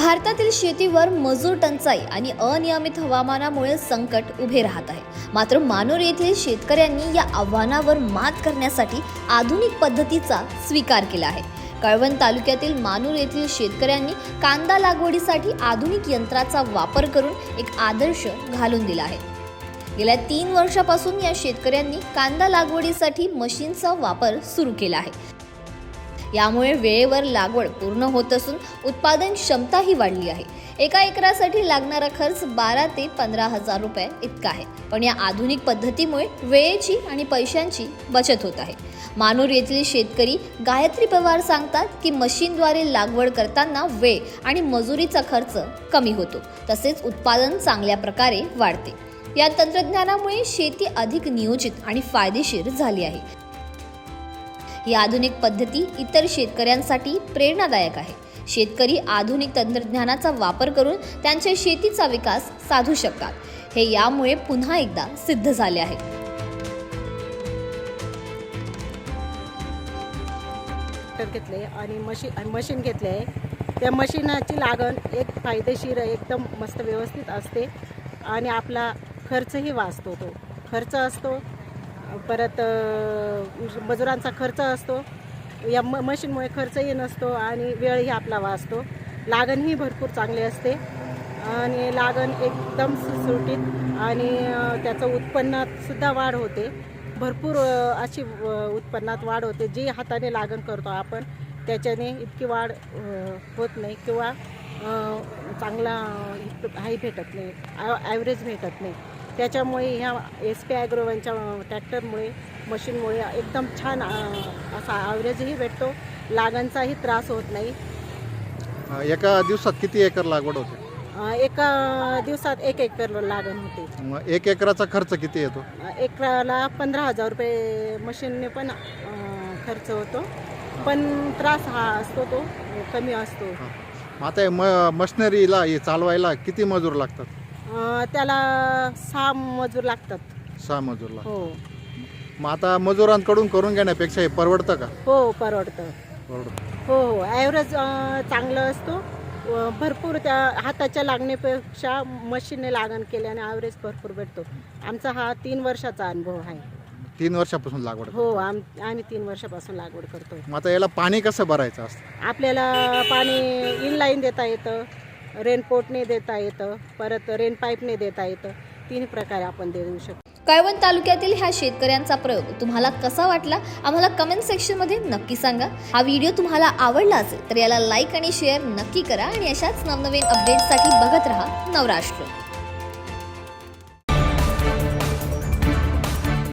भारतातील शेतीवर मजूर टंचाई आणि अनियमित हवामानामुळे संकट उभे राहत आहे। मात्र मानोर येथील शेतकऱ्यांनी या आव्हानावर मात करण्यासाठी आधुनिक पद्धतीचा स्वीकार केला आहे। कळवण तालुक्यातील मानोर येथील शेतकऱ्यांनी कांदा लागवडीसाठी आधुनिक यंत्राचा वापर करून एक आदर्श घालून दिला आहे। गेल्या 3 वर्षापासून या शेतकऱ्यांनी कांदा लागवडीसाठी मशीनचा वापर सुरू केला आहे। यामुळे वेळेवर लागवड पूर्ण होत असून उत्पादन क्षमताही वाढली आहे। एका एकरासाठी लागणारा खर्च 12 ते 15 हजार रुपये इतका आहे। पण या आधुनिक पद्धतीमुळे वेळेची आणि पैशांची बचत होत आहे। मानोर येथील शेतकरी गायत्री पवार सांगतात की मशीनद्वारे लागवड करताना वेळ आणि मजुरीचा खर्च कमी होतो, तसेच उत्पादन चांगल्या प्रकारे वाढते। या तंत्रज्ञानामुळे शेती अधिक नियोजित आणि फायदेशीर झाली आहे। ही आधुनिक पद्धती इतर शेतकऱ्यांसाठी प्रेरणादायक आहे। शेतकरी आधुनिक तंत्रज्ञानाचा वापर करून त्यांच्या शेतीचा विकास साधू शकतात, हे यामुळे पुन्हा एकदा सिद्ध झाले आहे। घेतले आणि मशीन घेतले आहे। त्या मशीनाची लागण एक फायदेशीर एकदम मस्त व्यवस्थित असते आणि आपला खर्चही वाचतो। तो खर्च असतो, परत मजुरांचा खर्च असतो। या मशीनमुळे खर्चही नसतो आणि वेळही आपला वाचतो। लागणही भरपूर चांगली असते आणि लागण एकदम सुटसुटीत आणि त्याचं उत्पन्नातसुद्धा वाढ होते। भरपूर अशी उत्पन्नात वाढ होते। जी हाताने लागण करतो आपण त्याच्याने इतकी वाढ होत नाही किंवा चांगला हाई भेटत नाही, ॲव्हरेज भेटत नाही। त्याच्यामुळे ह्या SP ॲग्रोवनच्या ट्रॅक्टरमुळे मशीनमुळे एकदम छान असा ॲव्हरेजही भेटतो, लागणचाही त्रास होत नाही। एका दिवसात किती एकर लागवड होते? एका दिवसात 1 एकर लागण होते। मग 1 एकराचा खर्च किती येतो? एकराला 15,000 रुपये मशीनने पण खर्च होतो, पण त्रास हा असतो तो कमी असतो। आता मशिनरीला हे चालवायला किती मजूर लागतात? त्याला 6 मजूर लागतात। 6 मजूर लागतात। हो। मग आता मजुरांकडून करून घेण्यापेक्षा हे परवडतं का? हो, परवडतं। परवडतं। हो, ॲव्हरेज चांगलं असतो। भरपूर त्या हाताच्या लागण्यापेक्षा मशीनने लागण केल्याने ॲव्हरेज भरपूर भेटतो। आमचा हा 3 वर्षाचा अनुभव आहे। 3 वर्षापासून लागवड? हो, आम्ही 3 वर्षापासून लागवड करतोय। मग आता याला पाणी कसं भरायचं असतं? आपल्याला पाणी इनलाईन देता येतं, रेनपोटने देता येतं, परत रेन पाईपने देता येतं। 3 प्रकारे आपण देऊ शकतो। कळवण तालुक्यातील ह्या शेतकऱ्यांचा प्रयोग तुम्हाला कसा वाटला आम्हाला कमेंट सेक्शनमध्ये नक्की सांगा। हा व्हिडिओ तुम्हाला आवडला असेल तर याला लाईक आणि शेअर नक्की करा आणि अशाच नवनवीन अपडेट्ससाठी बघत रहा नवराष्ट्र।